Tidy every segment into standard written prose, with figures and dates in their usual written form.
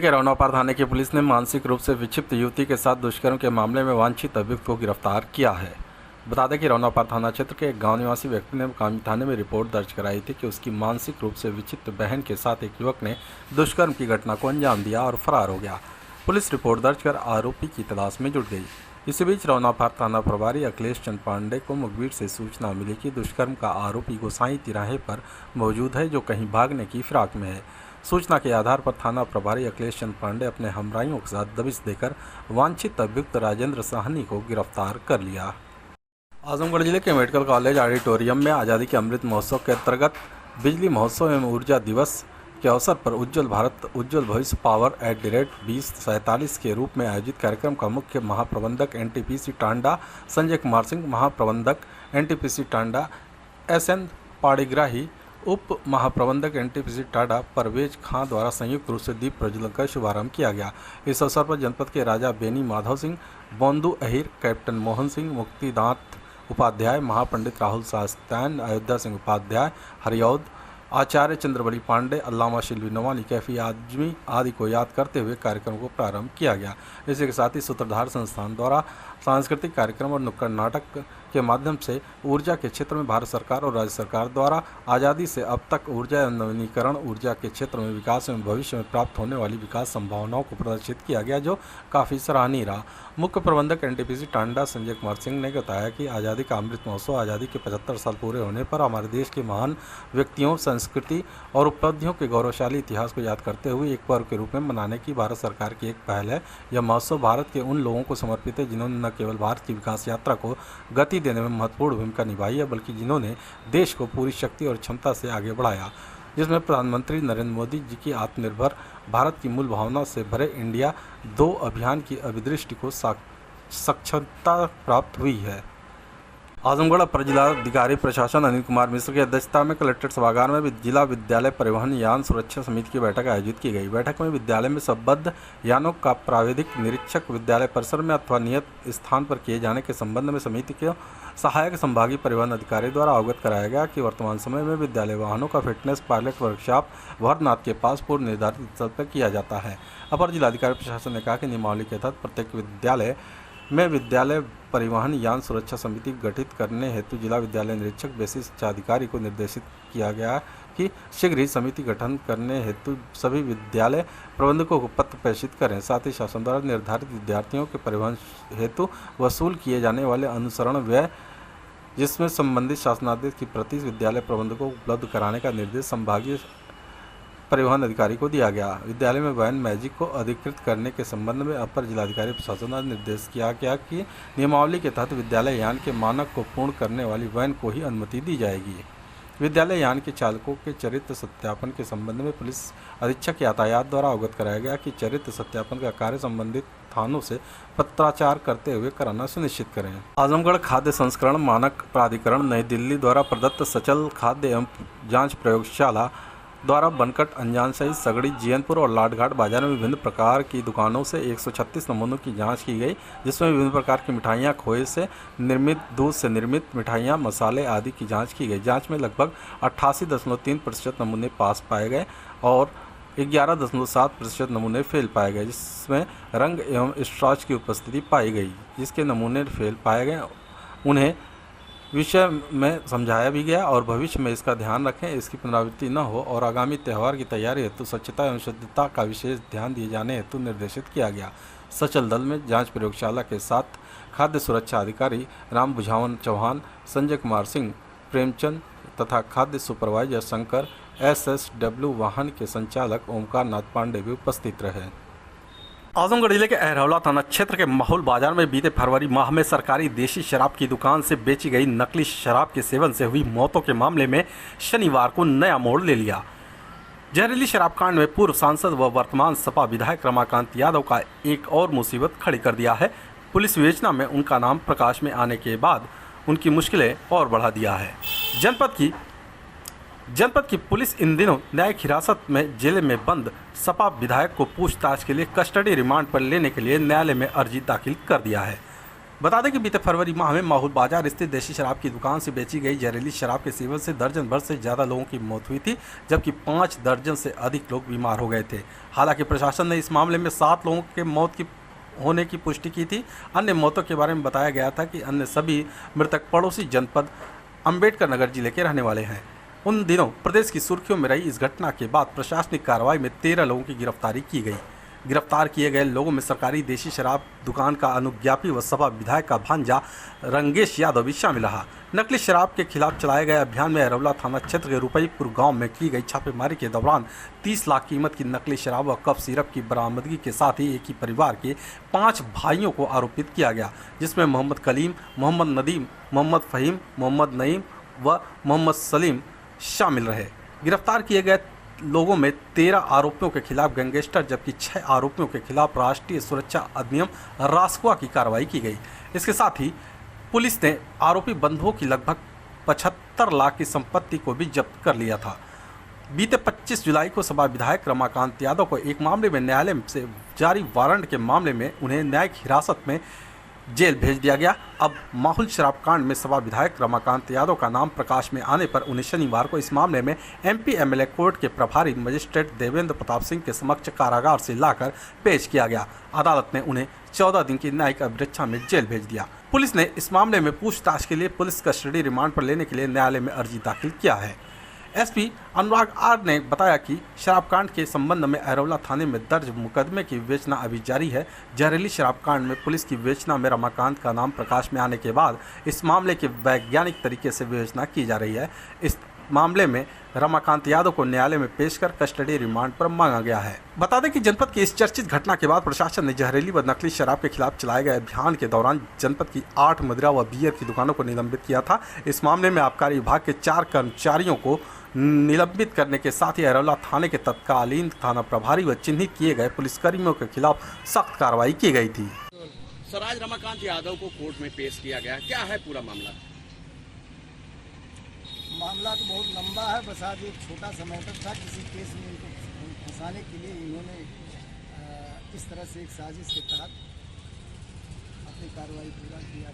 के रौनापार थाने की पुलिस ने मानसिक रूप से विक्षिप्त युवती के साथ दुष्कर्म के मामले में वांछित अभियुक्त को गिरफ्तार किया है। बता दें कि रौनापार थाना क्षेत्र के एक गांव निवासी व्यक्ति ने मुकामी थाने में रिपोर्ट दर्ज कराई थी कि उसकी मानसिक रूप से विक्षिप्त बहन के साथ एक युवक ने दुष्कर्म की घटना को अंजाम दिया और फरार हो गया। पुलिस रिपोर्ट दर्ज कर आरोपी की तलाश में जुट गई। इसी बीच रौनापार थाना प्रभारी अखिलेश चंद पांडे को मुखबिर से सूचना मिली कि दुष्कर्म का आरोपी गोसाई तिराहे पर मौजूद है, जो कहीं भागने की फिराक में है। सूचना के आधार पर थाना प्रभारी अखिलेश चंद पांडे अपने हमराइयों के साथ दबिश देकर वांछित अभियुक्त राजेंद्र साहनी को गिरफ्तार कर लिया। आजमगढ़ जिले के मेडिकल कॉलेज ऑडिटोरियम में आज़ादी के अमृत महोत्सव के अंतर्गत बिजली महोत्सव एवं ऊर्जा दिवस के अवसर पर उज्ज्वल भारत उज्ज्वल भविष्य पावर @2047 के रूप में आयोजित कार्यक्रम का मुख्य महाप्रबंधक NTPC टांडा संजय कुमार सिंह, महाप्रबंधक NTPC टांडा SN पाड़ीग्राही, उप महाप्रबंधक NTPC टांडा परवेज खां द्वारा संयुक्त रूप से दीप प्रज्वलन का शुभारंभ किया गया। इस अवसर पर जनपद के राजा बेनी माधव सिंह, बोंदू अहिर, कैप्टन मोहन सिंह, मुक्तिदांत उपाध्याय, महापंडित राहुल शास्त्रैन, अयोध्या सिंह उपाध्याय, हरियौद, आचार्य चंद्रबली पांडे, अल्लामा शिल्वी नवानी, कैफी आजमी आदि को याद करते हुए कार्यक्रम को प्रारंभ किया गया। इसी के साथ ही सूत्रधार संस्थान द्वारा सांस्कृतिक कार्यक्रम और नुक्कड़ नाटक के माध्यम से ऊर्जा के क्षेत्र में भारत सरकार और राज्य सरकार द्वारा आज़ादी से अब तक ऊर्जा एवं नवीनीकरण ऊर्जा के क्षेत्र में विकास एवं भविष्य में प्राप्त होने वाली विकास संभावनाओं को प्रदर्शित किया गया, जो काफ़ी सराहनीय रहा। मुख्य प्रबंधक NTPC टांडा संजय कुमार सिंह ने बताया कि आज़ादी का अमृत महोत्सव आज़ादी के 75 साल पूरे होने पर हमारे देश के महान व्यक्तियों, संस्कृति और उपलब्धियों के गौरवशाली इतिहास को याद करते हुए एक पर्व के रूप में मनाने की भारत सरकार की एक पहल है। यह महोत्सव भारत के उन लोगों को समर्पित है जिन्होंने न केवल भारत की विकास यात्रा को गति देने में महत्वपूर्ण भूमिका निभाई है, बल्कि जिन्होंने देश को पूरी शक्ति और क्षमता से आगे बढ़ाया, जिसमें प्रधानमंत्री नरेंद्र मोदी जी की आत्मनिर्भर भारत की मूल भावना से भरे इंडिया 2 अभियान की अभिदृष्टि को सक्षमता प्राप्त हुई है। आजमगढ़ अपर जिलाधिकारी प्रशासन अनिल कुमार मिश्र की अध्यक्षता में कलेक्ट्रेट सभागार में जिला विद्यालय परिवहन यान सुरक्षा समिति की बैठक आयोजित की गई। बैठक में विद्यालय में संबद्ध यानों का प्राविधिक निरीक्षक विद्यालय परिसर में अथवा नियत स्थान पर किए जाने के संबंध में समिति के सहायक संभागीय परिवहन अधिकारी द्वारा अवगत कराया गया कि वर्तमान समय में विद्यालय वाहनों का फिटनेस पायलट वर्कशॉप भरनाथ के पास पूर्व निर्धारित स्थल पर किया जाता है। अपर जिलाधिकारी प्रशासन ने कहा कि नियमावली के तहत प्रत्येक विद्यालय में विद्यालय परिवहन यान सुरक्षा समिति गठित करने हेतु जिला विद्यालय निरीक्षक बेसिस शिक्षा अधिकारी को निर्देशित किया गया कि शीघ्र ही समिति गठन करने हेतु सभी विद्यालय प्रबंधकों को पत्र प्रेषित करें। साथ ही शासन द्वारा निर्धारित विद्यार्थियों के परिवहन हेतु वसूल किए जाने वाले अनुसरण व्यय, जिसमें संबंधित शासनादेश की प्रति विद्यालय प्रबंधकों को उपलब्ध कराने का निर्देश संभागीय परिवहन अधिकारी को दिया गया। विद्यालय में वैन मैजिक को अधिकृत करने के संबंध में अपर जिलाधिकारी प्रशासन द्वारा निर्देश किया गया कि नियमावली के तहत विद्यालय यान के मानक को पूर्ण करने वाली वैन को ही अनुमति दी जाएगी। विद्यालय यान के चालकों के चरित्र सत्यापन के संबंध में पुलिस अधीक्षक यातायात द्वारा अवगत कराया गया कि चरित्र सत्यापन का कार्य संबंधित थानों से पत्राचार करते हुए कराना सुनिश्चित करें। आजमगढ़ खाद्य संस्करण मानक प्राधिकरण नई दिल्ली द्वारा प्रदत्त सचल खाद्य एवं जांच प्रयोगशाला द्वारा बनकट, अंजान सहित सगड़ी, जियनपुर और लाटघाट बाजार में विभिन्न प्रकार की दुकानों से 136 नमूनों की जांच की गई, जिसमें विभिन्न प्रकार की मिठाइयाँ, खोए से निर्मित, दूध से निर्मित मिठाइयाँ, मसाले आदि की जांच की गई। जांच में लगभग 88.3% नमूने पास पाए गए और 11.7% नमूने फेल पाए गए, जिसमें रंग एवं स्टार्च की उपस्थिति पाई गई। जिसके नमूने फेल पाए गए उन्हें विषय में समझाया भी गया और भविष्य में इसका ध्यान रखें, इसकी पुनरावृत्ति न हो और आगामी त्यौहार की तैयारी हेतु स्वच्छता एवं शुद्धता का विशेष ध्यान दिए जाने हेतु निर्देशित किया गया। सचल दल में जांच प्रयोगशाला के साथ खाद्य सुरक्षा अधिकारी राम बुझावन चौहान, संजय कुमार सिंह, प्रेमचंद तथा खाद्य सुपरवाइजर शंकर, SSW वाहन के संचालक ओमकार नाथ पांडे भी उपस्थित रहे। आजमगढ़ जिले के अहरौला थाना क्षेत्र के माहौल बाजार में बीते फरवरी माह में सरकारी देशी शराब की दुकान से बेची गई नकली शराब के सेवन से हुई मौतों के मामले में शनिवार को नया मोड़ ले लिया। जहरीली शराब कांड में पूर्व सांसद व वर्तमान सपा विधायक रमाकांत यादव का एक और मुसीबत खड़ी कर दिया है। पुलिस विवेचना में उनका नाम प्रकाश में आने के बाद उनकी मुश्किलें और बढ़ा दिया है। जनपद की पुलिस इन दिनों न्यायिक हिरासत में जेल में बंद सपा विधायक को पूछताछ के लिए कस्टडी रिमांड पर लेने के लिए न्यायालय में अर्जी दाखिल कर दिया है। बता दें कि बीते फरवरी माह में माहौल बाजार स्थित देशी शराब की दुकान से बेची गई जहरीली शराब के सेवन से दर्जन भर से ज़्यादा लोगों की मौत हुई थी, जबकि 5 दर्जन से अधिक लोग बीमार हो गए थे। हालांकि प्रशासन ने इस मामले में 7 लोगों के मौत की होने की पुष्टि की थी। अन्य मौतों के बारे में बताया गया था कि अन्य सभी मृतक पड़ोसी जनपद अम्बेडकर नगर जिले के रहने वाले हैं। उन दिनों प्रदेश की सुर्खियों में रही इस घटना के बाद प्रशासनिक कार्रवाई में 13 लोगों की गिरफ्तारी की गई। गिरफ्तार किए गए लोगों में सरकारी देशी शराब दुकान का अनुज्ञापी व सपा विधायक का भांजा रंगेश यादव भी शामिल रहा। नकली शराब के खिलाफ चलाए गए अभियान में अरौला थाना क्षेत्र के रुपईपुर गांव में की गई छापेमारी के दौरान 30 लाख कीमत की नकली शराब व कफ सिरप की बरामदगी के साथ ही एक ही परिवार के 5 भाइयों को आरोपित किया गया, जिसमें मोहम्मद कलीम, मोहम्मद नदीम, मोहम्मद फ़हीम, मोहम्मद नईम व मोहम्मद सलीम शामिल रहे। गिरफ्तार किए गए लोगों में 13 आरोपियों के खिलाफ गैंगस्टर जबकि 6 आरोपियों के खिलाफ राष्ट्रीय सुरक्षा अधिनियम रासुका की कार्रवाई की गई। इसके साथ ही पुलिस ने आरोपी बंधुओं की लगभग 75 लाख की संपत्ति को भी जब्त कर लिया था। बीते 25 जुलाई को सपा विधायक रमाकांत यादव को एक मामले में न्यायालय से जारी वारंट के मामले में उन्हें न्यायिक हिरासत में जेल भेज दिया गया। अब माहौल शराब कांड में सपा विधायक रमाकांत यादव का नाम प्रकाश में आने पर उन्हें शनिवार को इस मामले में एमपी एमएलए कोर्ट के प्रभारी मजिस्ट्रेट देवेंद्र प्रताप सिंह के समक्ष कारागार से लाकर पेश किया गया। अदालत ने उन्हें 14 दिन की न्यायिक अभिरक्षा में जेल भेज दिया। पुलिस ने इस मामले में पूछताछ के लिए पुलिस कस्टडी रिमांड पर लेने के लिए न्यायालय में अर्जी दाखिल किया है। एसपी अनुराग आर ने बताया कि शराब कांड के संबंध में अरौला थाने में दर्ज मुकदमे की विवेचना अभी जारी है। जहरीली शराब कांड में पुलिस की विवेचना में रमाकांत का नाम प्रकाश में आने के बाद इस मामले की वैज्ञानिक तरीके से विवेचना की जा रही है। इस मामले में रमाकांत यादव को न्यायालय में पेश कर कस्टडी रिमांड पर मांगा गया है। बता दें कि जनपद की इस चर्चित घटना के बाद प्रशासन ने जहरीली व नकली शराब के खिलाफ चलाए गए अभियान के दौरान जनपद की 8 मदिरा व बियर की दुकानों को निलंबित किया था। इस मामले में आबकारी विभाग के 4 कर्मचारियों को निलंबित करने के साथ ही अरौला थाने के तत्कालीन थाना प्रभारी व चिन्हित किए गए पुलिसकर्मियों के खिलाफ सख्त कार्रवाई की गई थी। सर, आज रमाकांत यादव को कोर्ट में पेश किया गया, क्या है पूरा मामला? मामला तो बहुत लंबा है, बस आज एक छोटा सा मैटर था। किसी केस में इनको फंसाने के लिए इन्होंने इस तरह से एक साजिश के तहत अपनी कार्रवाई पूरा किया।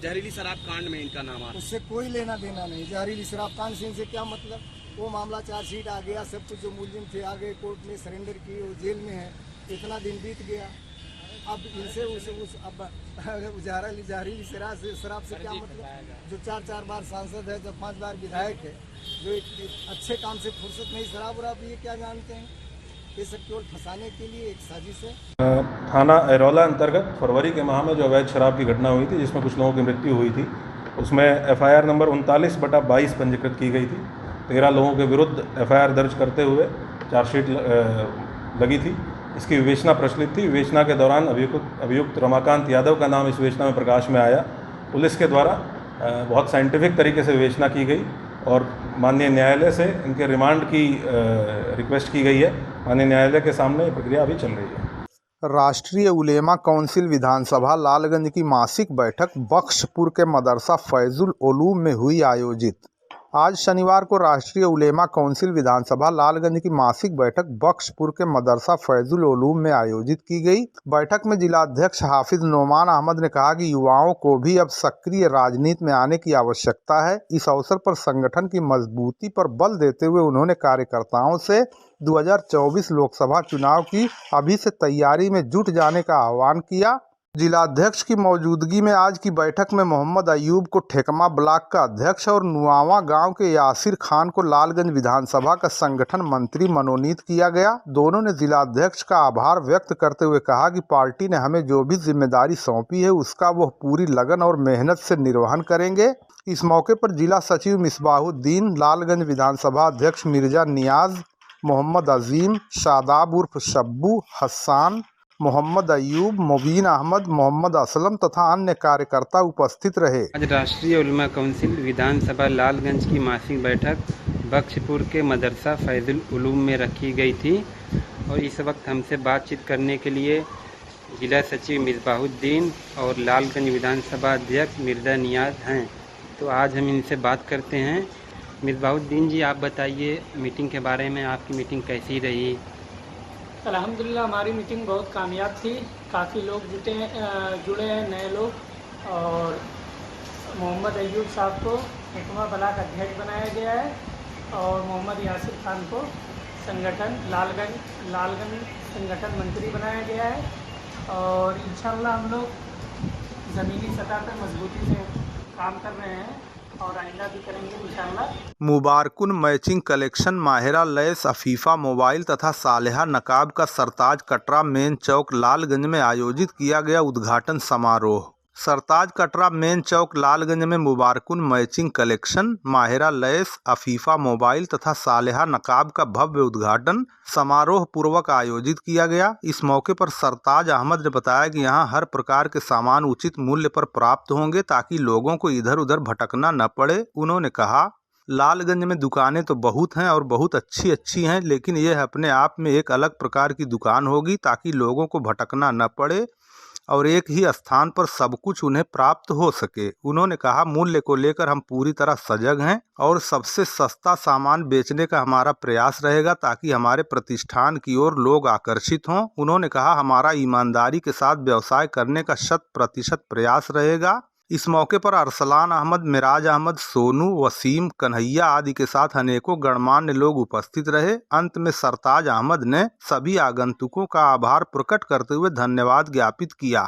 जहरीली शराब कांड में इनका नाम आता, उससे कोई लेना देना नहीं। जहरीली शराब कांड से इनसे क्या मतलब? वो मामला चार्जशीट आ गया, सब कुछ जो मुलजिम थे आ गए, कोर्ट में सरेंडर किए, वो जेल में है, इतना दिन बीत गया। अब इनसे अब जहरीली शराब से क्या मतलब? जो 4 बार सांसद है, जब 5 बार विधायक है, जो एक अच्छे काम से फुर्सत नहीं, शराब वराब ये क्या जानते हैं? ये सब केवल फंसाने के लिए एक साजिश है। थाना अरौला अंतर्गत फरवरी के माह में जो अवैध शराब की घटना हुई थी, जिसमें कुछ लोगों की मृत्यु हुई थी, उसमें एफआईआर नंबर 39/22 पंजीकृत की गई थी। 13 लोगों के विरुद्ध एफआईआर दर्ज करते हुए चार्जशीट लगी थी। इसकी विवेचना प्रचलित थी। विवेचना के दौरान अभियुक्त रमाकांत यादव का नाम इस विवेचना में प्रकाश में आया। पुलिस के द्वारा बहुत साइंटिफिक तरीके से विवेचना की गई और माननीय न्यायालय से इनके रिमांड की रिक्वेस्ट की गई है। माननीय न्यायालय के सामने प्रक्रिया अभी चल रही है। राष्ट्रीय उलेमा काउंसिल विधानसभा लालगंज की मासिक बैठक बख्शपुर के मदरसा फैजुल उलूम में हुई आयोजित। आज शनिवार को राष्ट्रीय उलेमा काउंसिल विधानसभा लालगंज की मासिक बैठक बख्शपुर के मदरसा फैजुल उलूम में आयोजित की गई। बैठक में जिलाध्यक्ष हाफिज नोमान अहमद ने कहा कि युवाओं को भी अब सक्रिय राजनीति में आने की आवश्यकता है। इस अवसर पर संगठन की मजबूती पर बल देते हुए उन्होंने कार्यकर्ताओं से 2024 लोकसभा चुनाव की अभी से तैयारी में जुट जाने का आह्वान किया। जिलाध्यक्ष की मौजूदगी में आज की बैठक में मोहम्मद अयूब को ठेकमा ब्लॉक का अध्यक्ष और नुआवा गांव के यासिर खान को लालगंज विधानसभा का संगठन मंत्री मनोनीत किया गया। दोनों ने जिलाध्यक्ष का आभार व्यक्त करते हुए कहा कि पार्टी ने हमें जो भी जिम्मेदारी सौंपी है उसका वह पूरी लगन और मेहनत से निर्वहन करेंगे। इस मौके पर जिला सचिव मिसबाहुद्दीन, लालगंज विधानसभा अध्यक्ष मिर्जा नियाज, मोहम्मद अजीम, शादाब उर्फ शब्बू, हसान, मोहम्मद अयूब, मुबीन अहमद, मोहम्मद असलम तथा अन्य कार्यकर्ता उपस्थित रहे। आज राष्ट्रीय उलमा काउंसिल विधानसभा लालगंज की मासिक बैठक बख्शपुर के मदरसा फैजुल उलूम में रखी गई थी और इस वक्त हमसे बातचीत करने के लिए जिला सचिव मिसबाहुद्दीन और लालगंज विधानसभा अध्यक्ष मिर्जा नियाज हैं। तो आज हम इनसे बात करते हैं। मिसबाहुद्दीन जी, आप बताइए मीटिंग के बारे में, आपकी मीटिंग कैसी रही? अल्हम्दुलिल्लाह हमारी मीटिंग बहुत कामयाब थी। काफ़ी लोग जुड़े हैं नए लोग। और मोहम्मद अयूब साहब को हुकमा ब्लॉक अध्यक्ष बनाया गया है और मोहम्मद यासिर खान को संगठन लालगंज संगठन मंत्री बनाया गया है। और इंशाल्लाह हम लोग ज़मीनी सतह पर मजबूती से काम कर रहे हैं और आइंदा भी करेंगे इंशाल्लाह। मुबारकुन matching collection, Mahira lace, Afifa mobile तथा सालेहा नकाब का सरताज कटरा मेन चौक लालगंज में आयोजित किया गया उद्घाटन समारोह। सरताज कटरा मेन चौक लालगंज में मुबारकुन matching collection, Mahira lace, Afifa mobile तथा सालेहा नकाब का भव्य उद्घाटन समारोह पूर्वक आयोजित किया गया। इस मौके पर सरताज अहमद ने बताया कि यहां हर प्रकार के सामान उचित मूल्य पर प्राप्त होंगे ताकि लोगों को इधर उधर भटकना न पड़े। उन्होंने कहा, लालगंज में दुकानें तो बहुत हैं और बहुत अच्छी हैं, लेकिन यह अपने आप में एक अलग प्रकार की दुकान होगी ताकि लोगों को भटकना न पड़े और एक ही स्थान पर सब कुछ उन्हें प्राप्त हो सके। उन्होंने कहा, मूल्य को लेकर हम पूरी तरह सजग हैं और सबसे सस्ता सामान बेचने का हमारा प्रयास रहेगा ताकि हमारे प्रतिष्ठान की ओर लोग आकर्षित हों। उन्होंने कहा, हमारा ईमानदारी के साथ व्यवसाय करने का 100% प्रयास रहेगा। इस मौके पर अरसलान अहमद, मिराज अहमद, सोनू, वसीम, कन्हैया आदि के साथ अनेकों गणमान्य लोग उपस्थित रहे। अंत में सरताज अहमद ने सभी आगंतुकों का आभार प्रकट करते हुए धन्यवाद ज्ञापित किया।